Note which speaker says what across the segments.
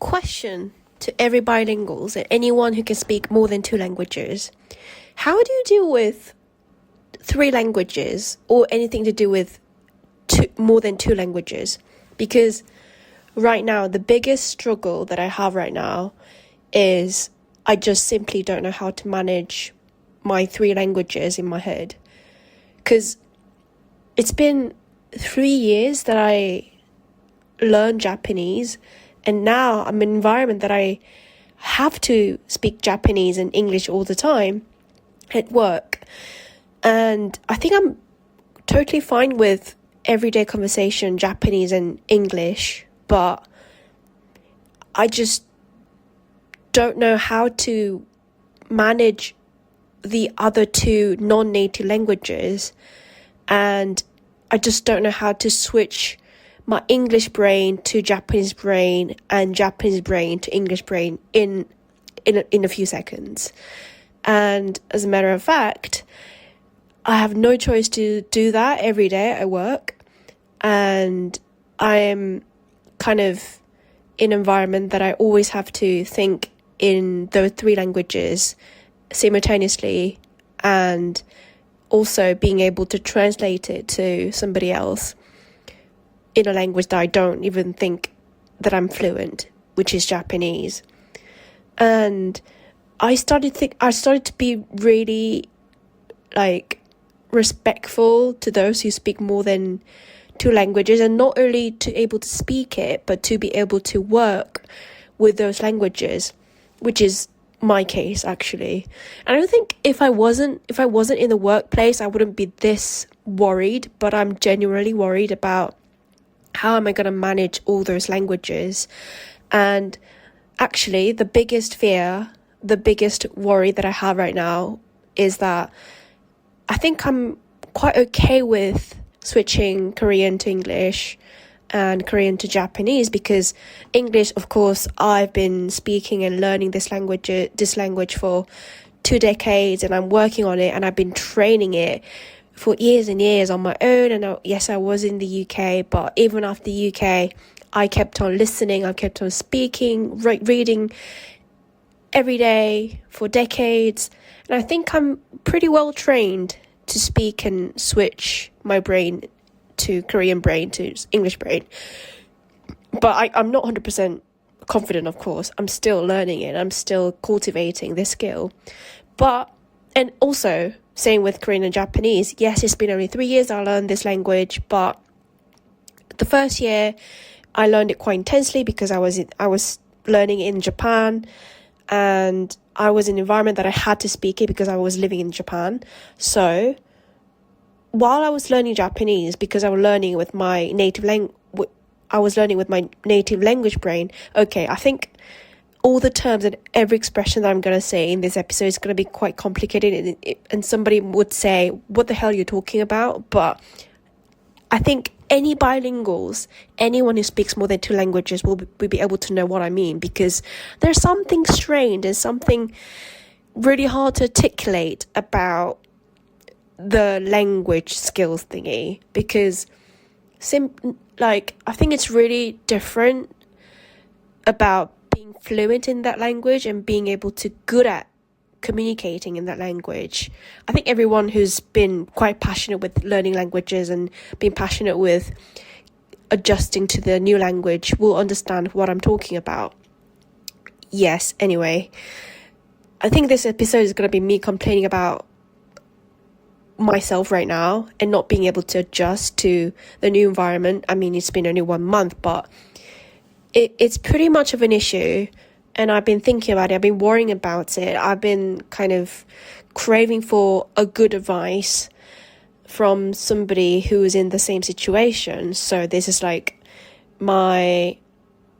Speaker 1: Question to every bilinguals and anyone who can speak more than 2 languages. How do you deal with 3 languages or anything to do with more than 2 languages? Because right now, the biggest struggle that I have right now is I just simply don't know how to manage my 3 languages in my head. Because it's been 3 years that I learned Japanese, and now I'm in an environment that I have to speak Japanese and English all the time at work. And I think I'm totally fine with everyday conversation, Japanese and English, but I just don't know how to manage the other 2 non-native languages, and I just don't know how to switch my English brain to Japanese brain and Japanese brain to English brain in a few seconds. And as a matter of fact, I have no choice to do that every day at work, and I am kind of in an environment that I always have to think in those 3 languages simultaneously, and also being able to translate it to somebody else in a language that I don't even think that I'm fluent, which is Japanese. And I started to be really respectful to those who speak more than 2 languages, and not only to able to speak it, but to be able to work with those languages, which is my case actually. And I don't think if I wasn't in the workplace, I wouldn't be this worried, but I'm genuinely worried about how am I going to manage all those languages. And actually the biggest worry that I have right now is that I think I'm quite okay with switching Korean to English and Korean to Japanese, because English, of course, I've been speaking and learning this language for 2 decades, and I'm working on it, and I've been training it for years and years on my own. And yes, I was in the UK, but even after the UK, I kept on listening, I kept on speaking, reading every day for decades, and I think I'm pretty well trained to speak and switch my brain to Korean brain to English brain. But I'm not 100% confident, of course. I'm still learning it. I'm still cultivating this skill. And also, same with Korean and Japanese. Yes, it's been only 3 years I learned this language, but the first year I learned it quite intensely because I was learning it in Japan, and I was in an environment that I had to speak it because I was living in Japan. So while I was learning Japanese, because I was learning with my native language brain, okay, I think all the terms and every expression that I'm going to say in this episode is going to be quite complicated, and somebody would say, what the hell are you talking about? But I think any bilinguals, anyone who speaks more than 2 languages will be able to know what I mean, because there's something strange and something really hard to articulate about the language skills thingy, because I think it's really different about being fluent in that language and being able to good at communicating in that language. I think everyone who's been quite passionate with learning languages and being passionate with adjusting to the new language will understand what I'm talking about. Yes, anyway, I think this episode is going to be me complaining about myself right now and not being able to adjust to the new environment. I mean, it's been only 1 month, but it's pretty much of an issue, and I've been thinking about it. I've been worrying about it. I've been kind of craving for a good advice from somebody who is in the same situation. So this is like my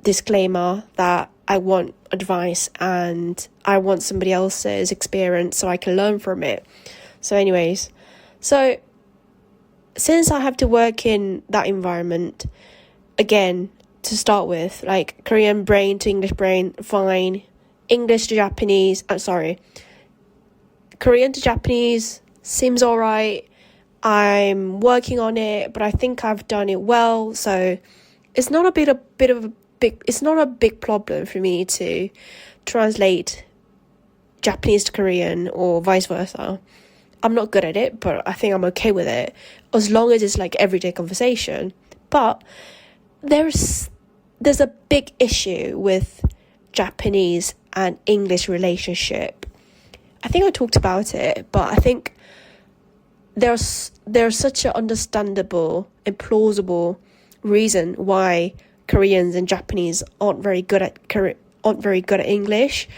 Speaker 1: disclaimer that I want advice and I want somebody else's experience so I can learn from it. So anyways, so since I have to work in that environment, again, to start with, like Korean brain to English brain, fine. English to Japanese, Korean to Japanese seems alright. I'm working on it, but I think I've done it well. So it's not a bit of a big problem for me to translate Japanese to Korean or vice versa. I'm not good at it, but I think I'm okay with it as long as it's like everyday conversation. But there's a big issue with Japanese and English relationship. I think I talked about it, but I think there's such an understandable and plausible reason why Koreans and Japanese aren't very good at English.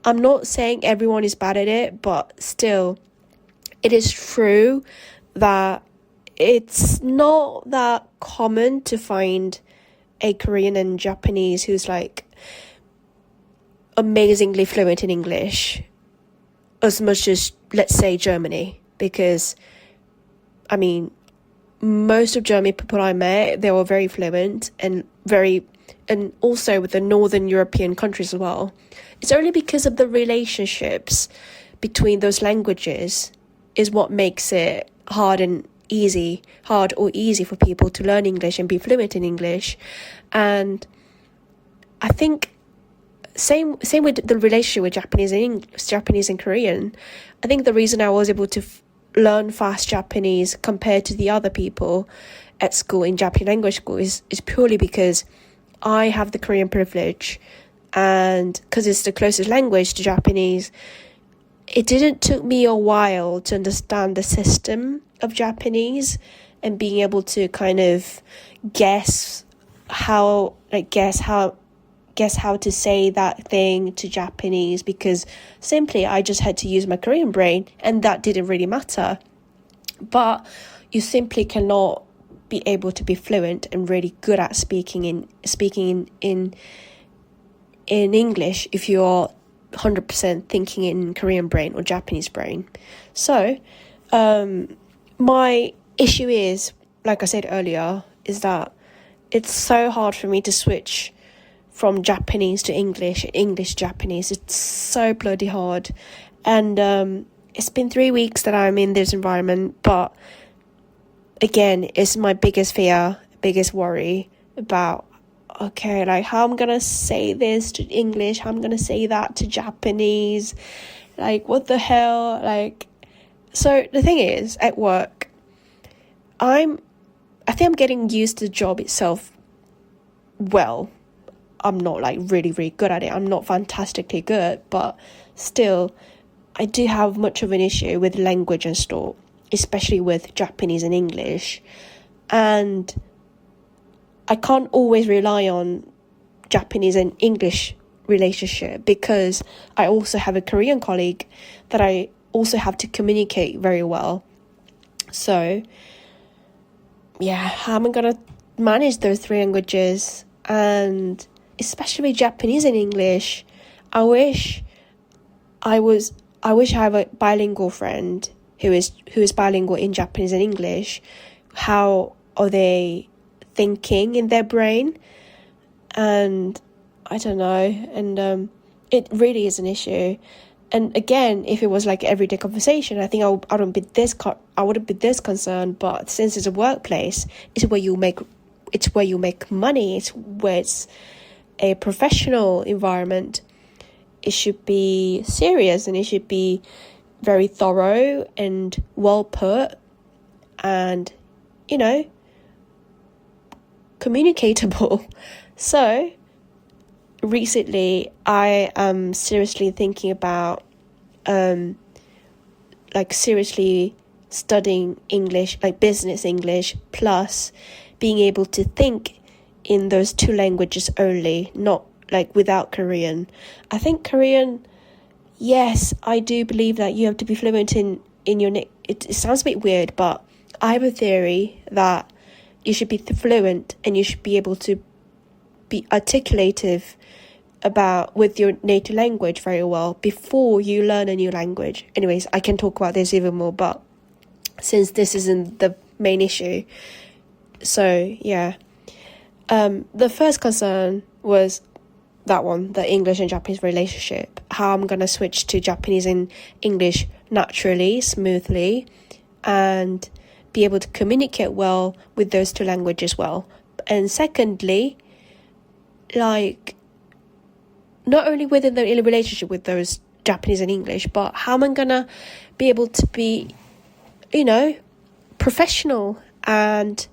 Speaker 1: I'm not saying everyone is bad at it, but still, it is true that it's not that common to find a Korean and Japanese who's like amazingly fluent in English as much as, let's say, Germany, because I mean, most of German people I met, they were very fluent and also with the Northern European countries as well. It's only because of the relationships between those languages is what makes it hard or easy for people to learn English and be fluent in English. And I think same with the relationship with Japanese and Korean. I think the reason I was able to learn fast Japanese compared to the other people at school in Japanese language school is purely because I have the Korean privilege, and because it's the closest language to Japanese, it didn't take me a while to understand the system of Japanese and being able to kind of guess how to say that thing to Japanese, because simply I just had to use my Korean brain and that didn't really matter. But you simply cannot be able to be fluent and really good at speaking in English if you're 100% thinking in Korean brain or Japanese brain. So my issue is, like I said earlier, is that it's so hard for me to switch from Japanese to English Japanese. It's so bloody hard. And it's been 3 weeks that I'm in this environment, but again, it's my biggest fear, biggest worry about, okay, like how I'm gonna say this to English, how I'm gonna say that to Japanese, like what the hell, like. So the thing is, at work, I think I'm getting used to the job itself well. I'm not like really, really good at it. I'm not fantastically good, but still, I do have much of an issue with language and stuff, especially with Japanese and English. And I can't always rely on Japanese and English relationship, because I also have a Korean colleague that I also have to communicate very well. So, yeah, how am I going to manage those 3 languages? And especially Japanese and English, I wish I have a bilingual friend who is bilingual in Japanese and English. How are they thinking in their brain? And I don't know. And it really is an issue. And again, if it was like everyday conversation, I think I wouldn't be this concerned. But since it's a workplace, it's where you make money. It's where it's a professional environment. It should be serious and it should be very thorough and well put and, communicatable. So recently I am seriously thinking about seriously studying English, like business English, plus being able to think in those 2 languages only, not like without Korean. I think Korean, yes, I do believe that you have to be fluent in your... It sounds a bit weird, but I have a theory that you should be fluent and you should be able to be articulative with your native language very well before you learn a new language. Anyways, I can talk about this even more, but since this isn't the main issue, so yeah. The first concern was that one, the English and Japanese relationship, how I'm going to switch to Japanese and English naturally, smoothly, and be able to communicate well with those 2 languages well. And secondly, like, not only within the relationship with those Japanese and English, but how am I gonna be able to be, professional and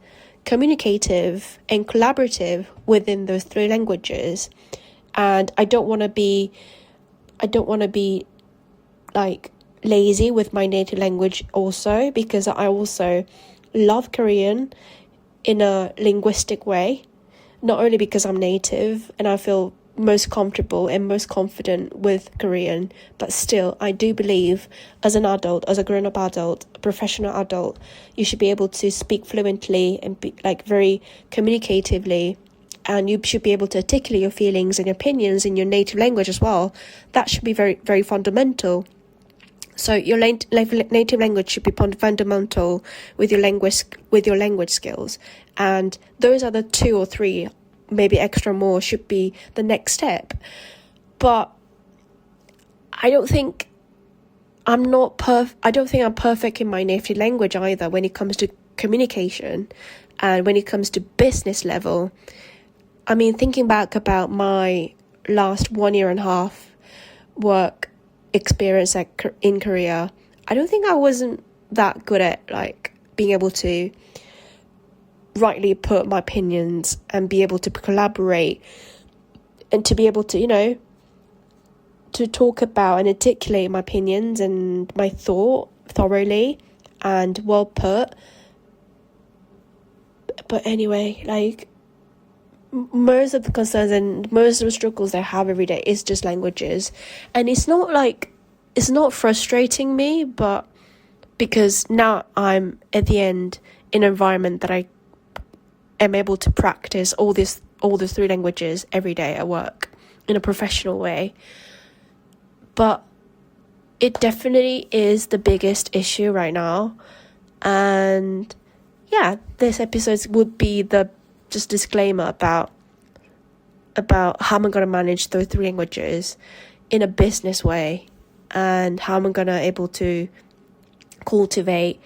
Speaker 1: communicative and collaborative within those three languages. And I don't want to be like lazy with my native language also, because I also love Korean in a linguistic way, not only because I'm native and I feel most comfortable and most confident with Korean, but still I do believe as an adult, as a grown-up adult, a professional adult, you should be able to speak fluently and be like very communicatively, and you should be able to articulate your feelings and opinions in your native language as well. That should be very, very fundamental. So your native language should be fundamental with your language skills, and those are the 2 or 3, maybe extra more, should be the next step. But I don't think I'm perfect in my native language either when it comes to communication and when it comes to business level. I mean, thinking back about my last 1.5 year work experience in Korea, I don't think I wasn't that good at like being able to rightly put my opinions and be able to collaborate and to be able to, to talk about and articulate my opinions and my thought thoroughly and well put. But anyway, like, most of the concerns and most of the struggles I have every day is just languages. And it's not frustrating me, but because now I'm at the end in an environment that I am able to practice all the 3 languages every day at work in a professional way. But it definitely is the biggest issue right now. And yeah, this episode would be the just disclaimer about how I'm gonna manage those 3 languages in a business way, and how I'm gonna able to cultivate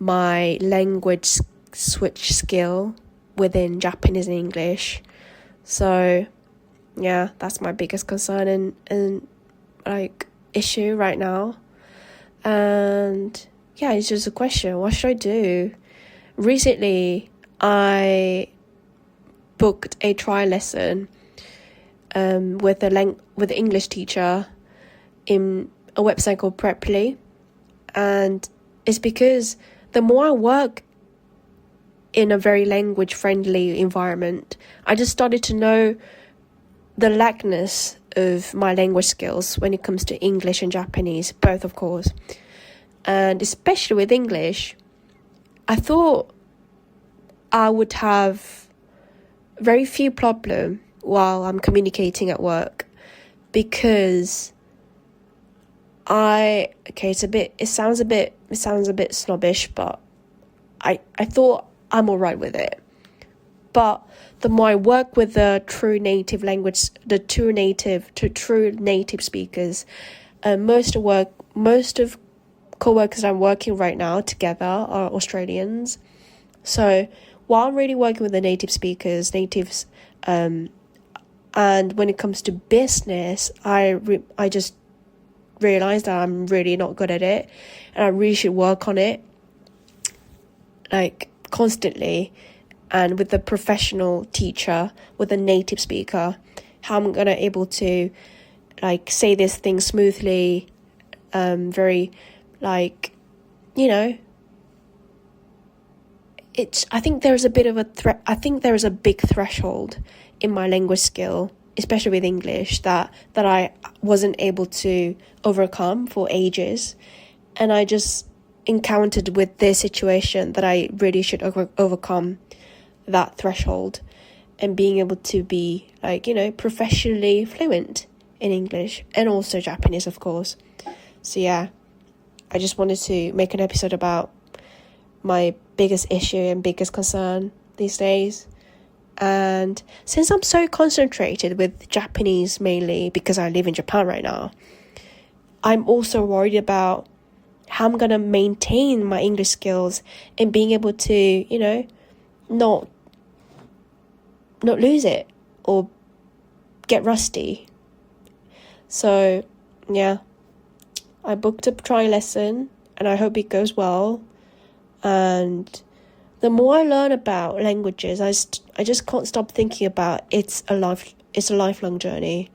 Speaker 1: my language switch skill within Japanese and English. So yeah, that's my biggest concern and like issue right now. And yeah, it's just a question, what should I do? Recently I booked a trial lesson with the English teacher in a website called Preply, and it's because the more I work in a very language friendly environment, I just started to know the lackness of my language skills when it comes to English and Japanese, both of course. And especially with English, I thought I would have very few problem while I'm communicating at work, because it sounds a bit snobbish, but I thought I'm all right with it. But the more I work with the true native speakers, most of co-workers I'm working right now together are Australians. So while I'm really working with the natives, and when it comes to business, I just realized that I'm really not good at it, and I really should work on it, like, constantly. And with the professional teacher, with a native speaker, how I'm gonna able to like say this thing smoothly, very like, I think there's a bit of I think there is a big threshold in my language skill, especially with English, that I wasn't able to overcome for ages. And I just encountered with this situation that I really should overcome that threshold and being able to be like, professionally fluent in English and also Japanese, of course. So yeah, I just wanted to make an episode about my biggest issue and biggest concern these days. And since I'm so concentrated with Japanese mainly because I live in Japan right now, I'm also worried about how I'm going to maintain my English skills and being able to, not lose it or get rusty. So yeah, I booked a trial lesson and I hope it goes well. And the more I learn about languages, I just can't stop thinking about it's a lifelong journey,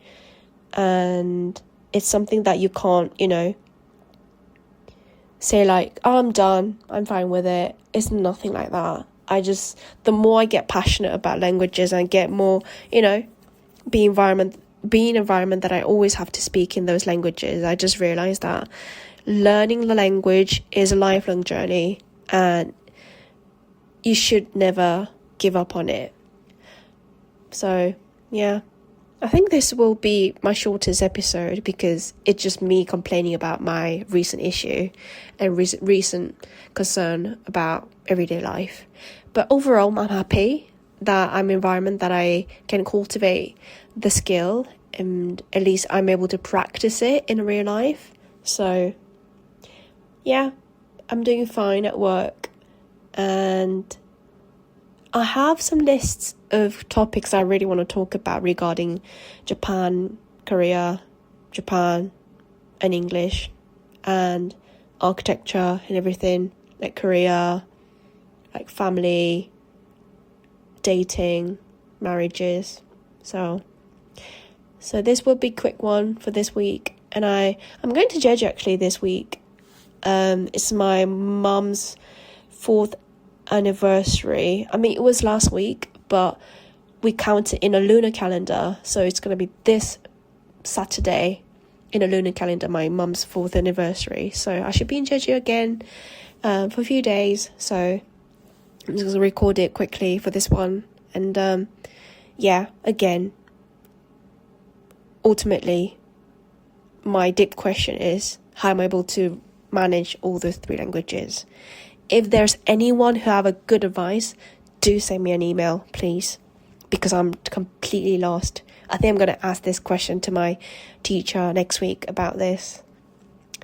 Speaker 1: and it's something that you can't, say like, oh, I'm done, I'm fine with it. It's nothing like that. The more I get passionate about languages and get more, be environment that I always have to speak in those languages, I just realized that learning the language is a lifelong journey and you should never give up on it. So yeah, I think this will be my shortest episode because it's just me complaining about my recent issue and recent concern about everyday life. But overall, I'm happy that I'm in an environment that I can cultivate the skill, and at least I'm able to practice it in real life. So yeah, I'm doing fine at work, and I have some lists of topics I really want to talk about regarding Japan, Korea, Japan, and English, and architecture and everything, like Korea, like family, dating, marriages. So this will be a quick one for this week, and I'm going to Jeju actually this week. It's my mum's 4th anniversary. I mean, it was last week, but we count it in a lunar calendar, so it's going to be this Saturday in a lunar calendar, my mum's 4th anniversary. So I should be in Jeju again for a few days, so I'm just going to record it quickly for this one. And yeah, again, ultimately my deep question is, how am I able to manage all those 3 languages? If there's anyone who have a good advice, do send me an email, please, because I'm completely lost. I think I'm going to ask this question to my teacher next week about this.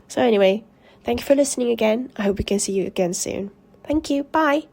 Speaker 1: So anyway, thank you for listening again. I hope we can see you again soon. Thank you. Bye.